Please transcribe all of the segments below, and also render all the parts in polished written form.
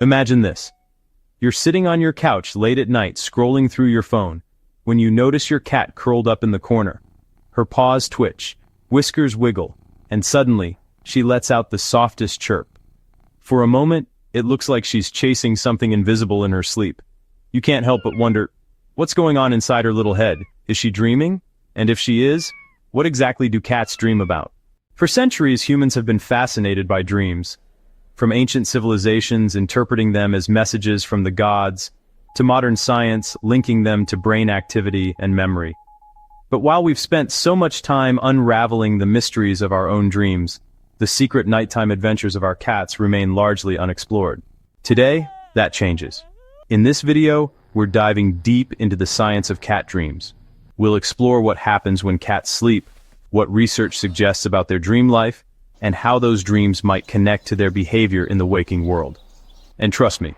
Imagine this. You're sitting on your couch late at night scrolling through your phone when you notice your cat curled up in the corner. Her paws twitch, whiskers wiggle, and suddenly, she lets out the softest chirp. For a moment, it looks like she's chasing something invisible in her sleep. You can't help but wonder, what's going on inside her little head? Is she dreaming? And if she is, what exactly do cats dream about? For centuries, humans have been fascinated by dreams. From ancient civilizations interpreting them as messages from the gods, to modern science linking them to brain activity and memory. But while we've spent so much time unraveling the mysteries of our own dreams, the secret nighttime adventures of our cats remain largely unexplored. Today, that changes. In this video, we're diving deep into the science of cat dreams. We'll explore what happens when cats sleep, what research suggests about their dream life, and how those dreams might connect to their behavior in the waking world. And trust me,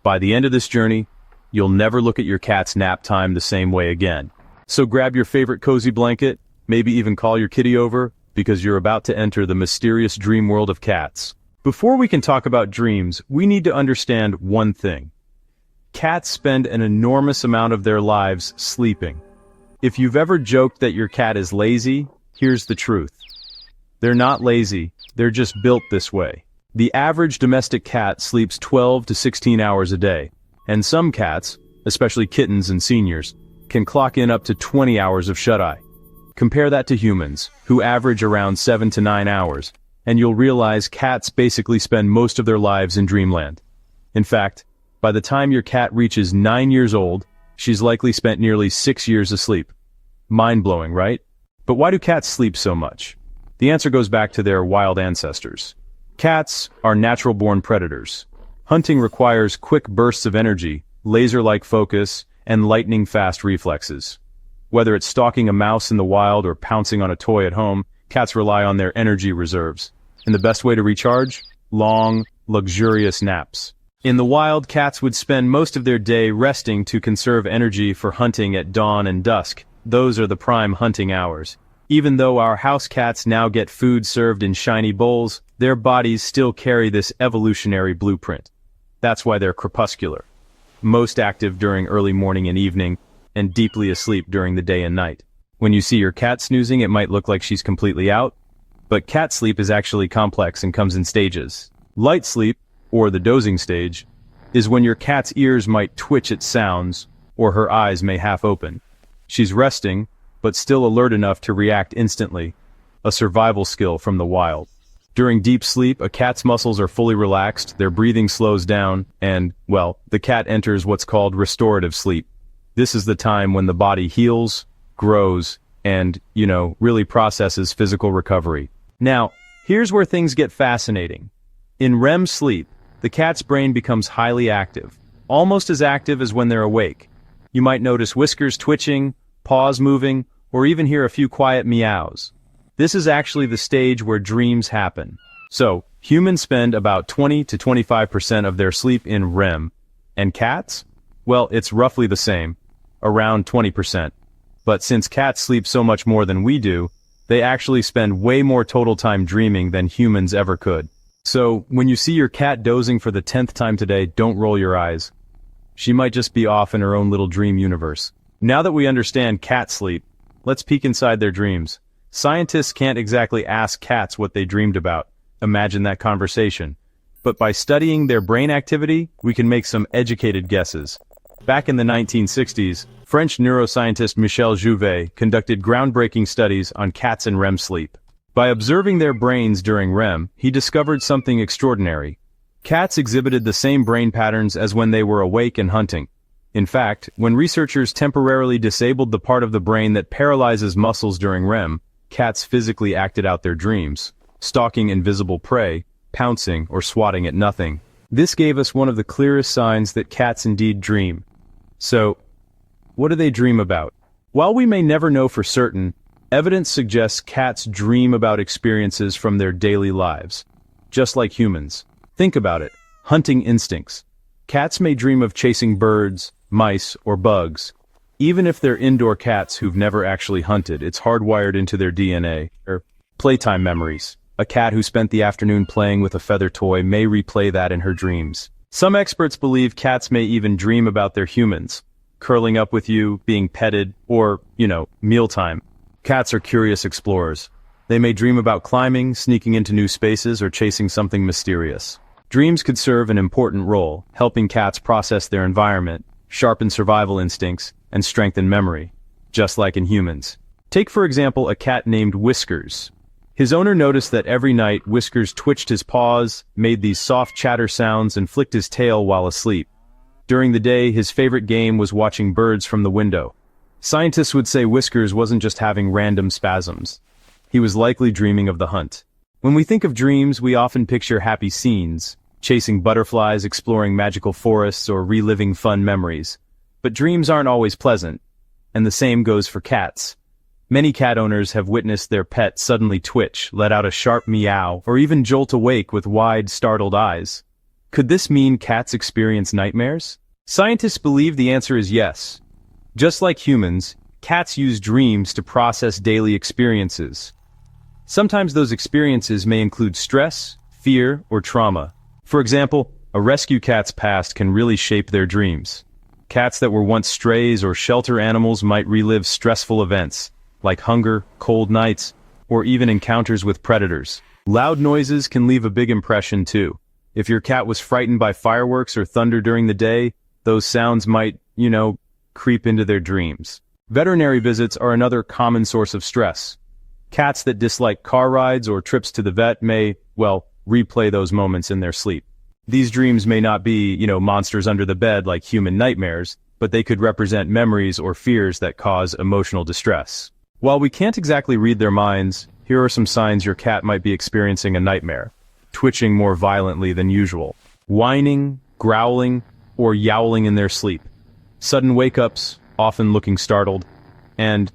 by the end of this journey, you'll never look at your cat's nap time the same way again. So grab your favorite cozy blanket, maybe even call your kitty over, because you're about to enter the mysterious dream world of cats. Before we can talk about dreams, we need to understand one thing. Cats spend an enormous amount of their lives sleeping. If you've ever joked that your cat is lazy, here's the truth. They're not lazy, they're just built this way. The average domestic cat sleeps 12 to 16 hours a day, and some cats, especially kittens and seniors, can clock in up to 20 hours of shut-eye. Compare that to humans, who average around 7 to 9 hours, and you'll realize cats basically spend most of their lives in dreamland. In fact, by the time your cat reaches 9 years old, she's likely spent nearly 6 years asleep. Mind-blowing, right? But why do cats sleep so much? The answer goes back to their wild ancestors. Cats are natural-born predators. Hunting requires quick bursts of energy, laser-like focus, and lightning-fast reflexes. Whether it's stalking a mouse in the wild or pouncing on a toy at home, cats rely on their energy reserves. And the best way to recharge? Long, luxurious naps. In the wild, cats would spend most of their day resting to conserve energy for hunting at dawn and dusk. Those are the prime hunting hours. Even though our house cats now get food served in shiny bowls, their bodies still carry this evolutionary blueprint. That's why they're crepuscular, most active during early morning and evening, and deeply asleep during the day and night. When you see your cat snoozing, it might look like she's completely out, but cat sleep is actually complex and comes in stages. Light sleep, or the dozing stage, is when your cat's ears might twitch at sounds, or her eyes may half open. She's resting, but still alert enough to react instantly, a survival skill from the wild. During deep sleep, a cat's muscles are fully relaxed, their breathing slows down, and, well, the cat enters what's called restorative sleep. This is the time when the body heals, grows, and, really processes physical recovery. Now, here's where things get fascinating. In REM sleep, the cat's brain becomes highly active, almost as active as when they're awake. You might notice whiskers twitching, paws moving, or even hear a few quiet meows. This is actually the stage where dreams happen. So, humans spend about 20 to 25% of their sleep in REM. And cats? Well, it's roughly the same, around 20%. But since cats sleep so much more than we do, they actually spend way more total time dreaming than humans ever could. So, when you see your cat dozing for the 10th time today, don't roll your eyes. She might just be off in her own little dream universe. Now that we understand cat sleep, let's peek inside their dreams. Scientists can't exactly ask cats what they dreamed about. Imagine that conversation. But by studying their brain activity, we can make some educated guesses. Back in the 1960s, French neuroscientist Michel Jouvet conducted groundbreaking studies on cats and REM sleep. By observing their brains during REM, he discovered something extraordinary. Cats exhibited the same brain patterns as when they were awake and hunting. In fact, when researchers temporarily disabled the part of the brain that paralyzes muscles during REM, cats physically acted out their dreams, stalking invisible prey, pouncing, or swatting at nothing. This gave us one of the clearest signs that cats indeed dream. So, what do they dream about? While we may never know for certain, evidence suggests cats dream about experiences from their daily lives, just like humans. Think about it. Hunting instincts. Cats may dream of chasing birds, mice, or bugs. Even if they're indoor cats who've never actually hunted, it's hardwired into their DNA. Playtime memories. A cat who spent the afternoon playing with a feather toy may replay that in her dreams. Some experts believe cats may even dream about their humans, curling up with you, being petted, or, mealtime. Cats are curious explorers. They may dream about climbing, sneaking into new spaces, or chasing something mysterious. Dreams could serve an important role, helping cats process their environment, sharpen survival instincts, and strengthen memory, just like in humans. Take for example a cat named Whiskers. His owner noticed that every night Whiskers twitched his paws, made these soft chatter sounds, and flicked his tail while asleep. During the day, his favorite game was watching birds from the window. Scientists would say Whiskers wasn't just having random spasms. He was likely dreaming of the hunt. When we think of dreams, we often picture happy scenes, chasing butterflies, exploring magical forests, or reliving fun memories. But dreams aren't always pleasant, and the same goes for cats. Many cat owners have witnessed their pet suddenly twitch, let out a sharp meow, or even jolt awake with wide, startled eyes. Could this mean cats experience nightmares? Scientists believe the answer is yes. Just like humans, cats use dreams to process daily experiences. Sometimes those experiences may include stress, fear, or trauma. For example, a rescue cat's past can really shape their dreams. Cats that were once strays or shelter animals might relive stressful events, like hunger, cold nights, or even encounters with predators. Loud noises can leave a big impression too. If your cat was frightened by fireworks or thunder during the day, those sounds might, creep into their dreams. Veterinary visits are another common source of stress. Cats that dislike car rides or trips to the vet may, replay those moments in their sleep. These dreams may not be, monsters under the bed like human nightmares, but they could represent memories or fears that cause emotional distress. While we can't exactly read their minds, here are some signs your cat might be experiencing a nightmare. Twitching more violently than usual. Whining, growling, or yowling in their sleep. Sudden wake-ups, often looking startled. And,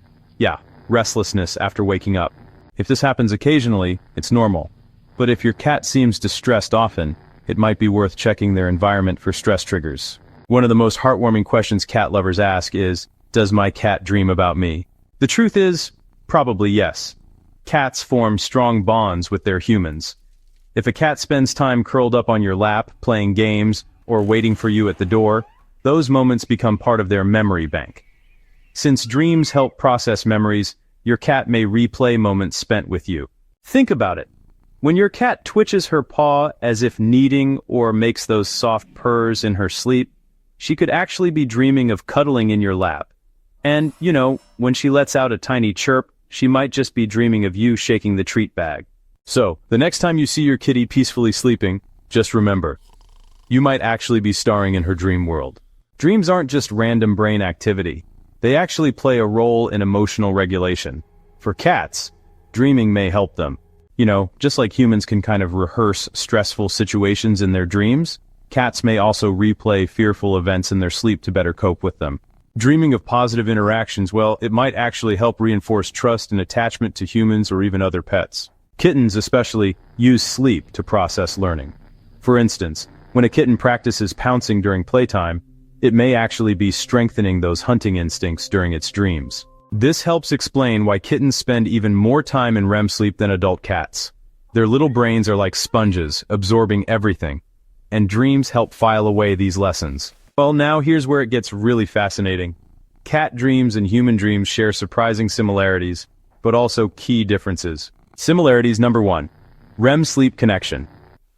restlessness after waking up. If this happens occasionally, it's normal. But if your cat seems distressed often, it might be worth checking their environment for stress triggers. One of the most heartwarming questions cat lovers ask is, does my cat dream about me? The truth is, probably yes. Cats form strong bonds with their humans. If a cat spends time curled up on your lap, playing games, or waiting for you at the door, those moments become part of their memory bank. Since dreams help process memories, your cat may replay moments spent with you. Think about it. When your cat twitches her paw as if kneading or makes those soft purrs in her sleep, she could actually be dreaming of cuddling in your lap. And, when she lets out a tiny chirp, she might just be dreaming of you shaking the treat bag. So, the next time you see your kitty peacefully sleeping, just remember, you might actually be starring in her dream world. Dreams aren't just random brain activity. They actually play a role in emotional regulation. For cats, dreaming may help them. Just like humans can kind of rehearse stressful situations in their dreams, cats may also replay fearful events in their sleep to better cope with them. Dreaming of positive interactions, it might actually help reinforce trust and attachment to humans or even other pets. Kittens especially use sleep to process learning. For instance, when a kitten practices pouncing during playtime, it may actually be strengthening those hunting instincts during its dreams. This helps explain why kittens spend even more time in REM sleep than adult cats. Their little brains are like sponges, absorbing everything, and dreams help file away these lessons. Well, now here's where it gets really fascinating. Cat dreams and human dreams share surprising similarities, but also key differences. Similarities number 1. REM sleep connection.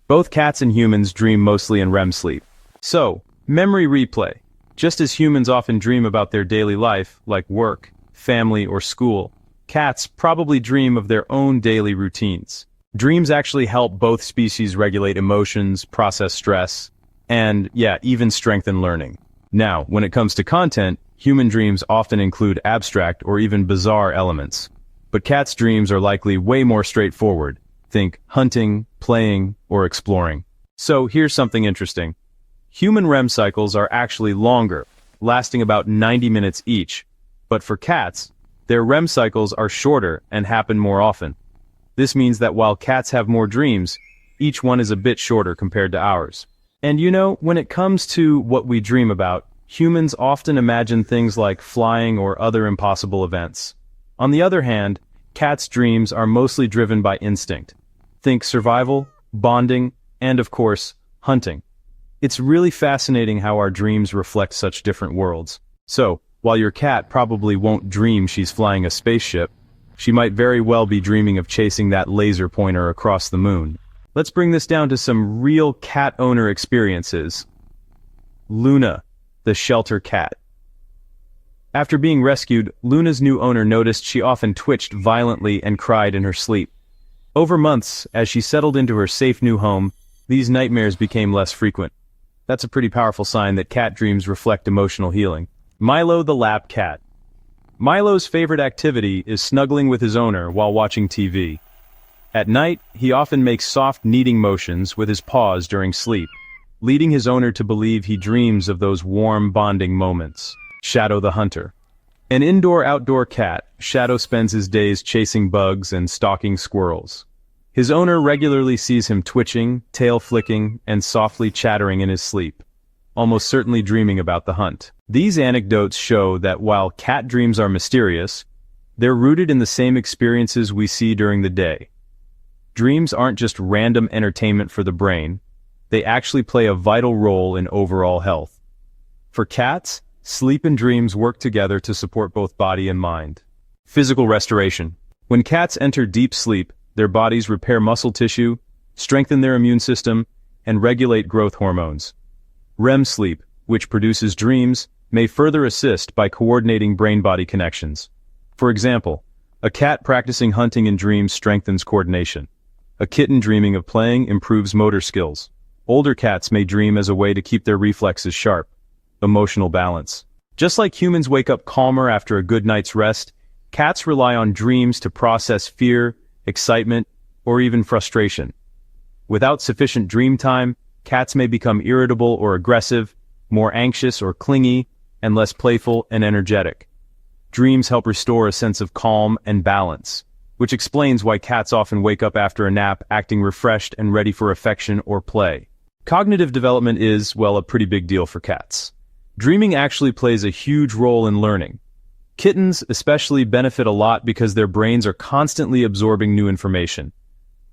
Both cats and humans dream mostly in REM sleep. So, memory replay. Just as humans often dream about their daily life, like work, family, or school, cats probably dream of their own daily routines. Dreams actually help both species regulate emotions, process stress, and, even strengthen learning. Now, when it comes to content, human dreams often include abstract or even bizarre elements. But cats' dreams are likely way more straightforward. Think hunting, playing, or exploring. So here's something interesting. Human REM cycles are actually longer, lasting about 90 minutes each. But for cats, their REM cycles are shorter and happen more often. This means that while cats have more dreams, each one is a bit shorter compared to ours. And when it comes to what we dream about, humans often imagine things like flying or other impossible events. On the other hand, cats' dreams are mostly driven by instinct. Think survival, bonding, and of course, hunting. It's really fascinating how our dreams reflect such different worlds. So, while your cat probably won't dream she's flying a spaceship, she might very well be dreaming of chasing that laser pointer across the moon. Let's bring this down to some real cat owner experiences. Luna, the shelter cat. After being rescued, Luna's new owner noticed she often twitched violently and cried in her sleep. Over months, as she settled into her safe new home, these nightmares became less frequent. That's a pretty powerful sign that cat dreams reflect emotional healing. Milo the lap cat. Milo's favorite activity is snuggling with his owner while watching TV. At night, he often makes soft kneading motions with his paws during sleep, leading his owner to believe he dreams of those warm bonding moments. Shadow the hunter. An indoor-outdoor cat, Shadow spends his days chasing bugs and stalking squirrels. His owner regularly sees him twitching, tail flicking, and softly chattering in his sleep, almost certainly dreaming about the hunt. These anecdotes show that while cat dreams are mysterious, they're rooted in the same experiences we see during the day. Dreams aren't just random entertainment for the brain, they actually play a vital role in overall health. For cats, sleep and dreams work together to support both body and mind. Physical restoration. When cats enter deep sleep, their bodies repair muscle tissue, strengthen their immune system, and regulate growth hormones. REM sleep, which produces dreams, may further assist by coordinating brain-body connections. For example, a cat practicing hunting in dreams strengthens coordination. A kitten dreaming of playing improves motor skills. Older cats may dream as a way to keep their reflexes sharp. Emotional balance. Just like humans wake up calmer after a good night's rest, cats rely on dreams to process fear, excitement, or even frustration. Without sufficient dream time, cats may become irritable or aggressive, more anxious or clingy, and less playful and energetic. Dreams help restore a sense of calm and balance, which explains why cats often wake up after a nap acting refreshed and ready for affection or play. Cognitive development is, well, a pretty big deal for cats. Dreaming actually plays a huge role in learning. Kittens especially benefit a lot because their brains are constantly absorbing new information.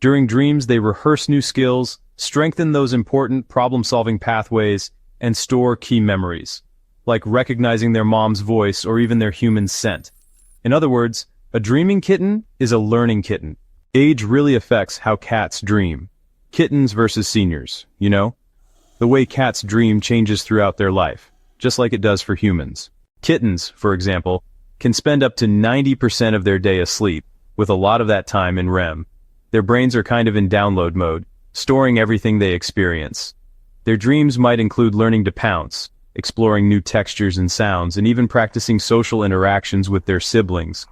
During dreams, they rehearse new skills, strengthen those important problem-solving pathways, and store key memories, like recognizing their mom's voice or even their human scent. In other words, a dreaming kitten is a learning kitten. Age really affects how cats dream. Kittens versus seniors, you know? The way cats dream changes throughout their life, just like it does for humans. Kittens, for example, can spend up to 90% of their day asleep, with a lot of that time in REM. Their brains are kind of in download mode, storing everything they experience. Their dreams might include learning to pounce, exploring new textures and sounds, and even practicing social interactions with their siblings.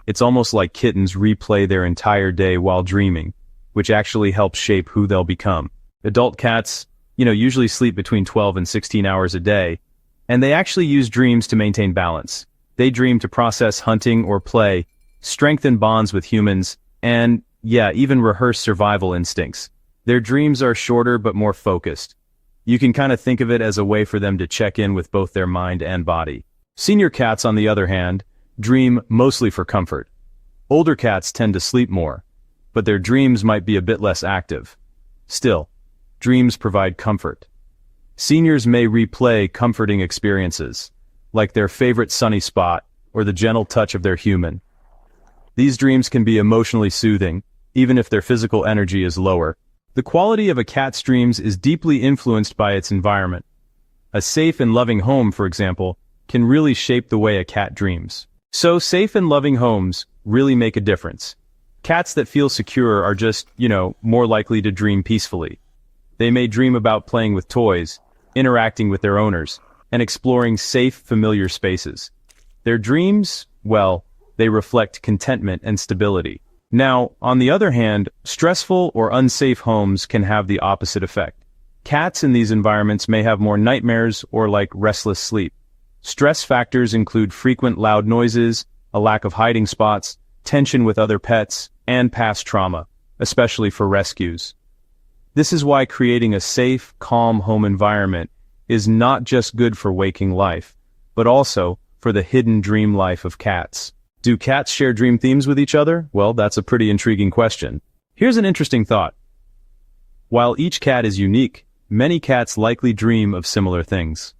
It's almost like kittens replay their entire day while dreaming, which actually helps shape who they'll become. Adult cats, usually sleep between 12 and 16 hours a day, and they actually use dreams to maintain balance. They dream to process hunting or play, strengthen bonds with humans, and, even rehearse survival instincts. Their dreams are shorter but more focused. You can kind of think of it as a way for them to check in with both their mind and body. Senior cats, on the other hand, dream mostly for comfort. Older cats tend to sleep more, but their dreams might be a bit less active. Still, dreams provide comfort. Seniors may replay comforting experiences, like their favorite sunny spot or the gentle touch of their human. These dreams can be emotionally soothing, even if their physical energy is lower. The quality of a cat's dreams is deeply influenced by its environment. A safe and loving home, for example, can really shape the way a cat dreams. So safe and loving homes really make a difference. Cats that feel secure are just, more likely to dream peacefully. They may dream about playing with toys, interacting with their owners, and exploring safe, familiar spaces. Their dreams, they reflect contentment and stability. Now, on the other hand, stressful or unsafe homes can have the opposite effect. Cats in these environments may have more nightmares or restless sleep. Stress factors include frequent loud noises, a lack of hiding spots, tension with other pets, and past trauma, especially for rescues. This is why creating a safe, calm home environment is not just good for waking life, but also for the hidden dream life of cats. Do cats share dream themes with each other? Well, that's a pretty intriguing question. Here's an interesting thought. While each cat is unique, many cats likely dream of similar things.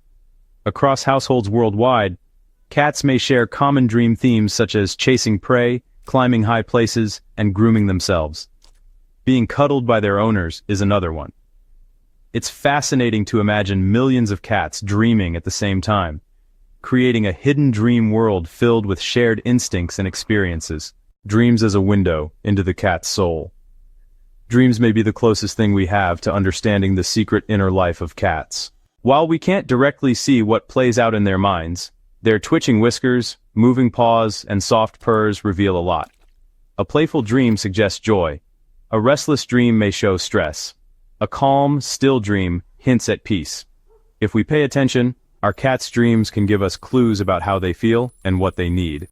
Across households worldwide, cats may share common dream themes such as chasing prey, climbing high places, and grooming themselves. Being cuddled by their owners is another one. It's fascinating to imagine millions of cats dreaming at the same time, creating a hidden dream world filled with shared instincts and experiences. Dreams as a window into the cat's soul. Dreams may be the closest thing we have to understanding the secret inner life of cats. While we can't directly see what plays out in their minds, their twitching whiskers, moving paws, and soft purrs reveal a lot. A playful dream suggests joy. A restless dream may show stress. A calm, still dream hints at peace. If we pay attention, our cat's dreams can give us clues about how they feel and what they need.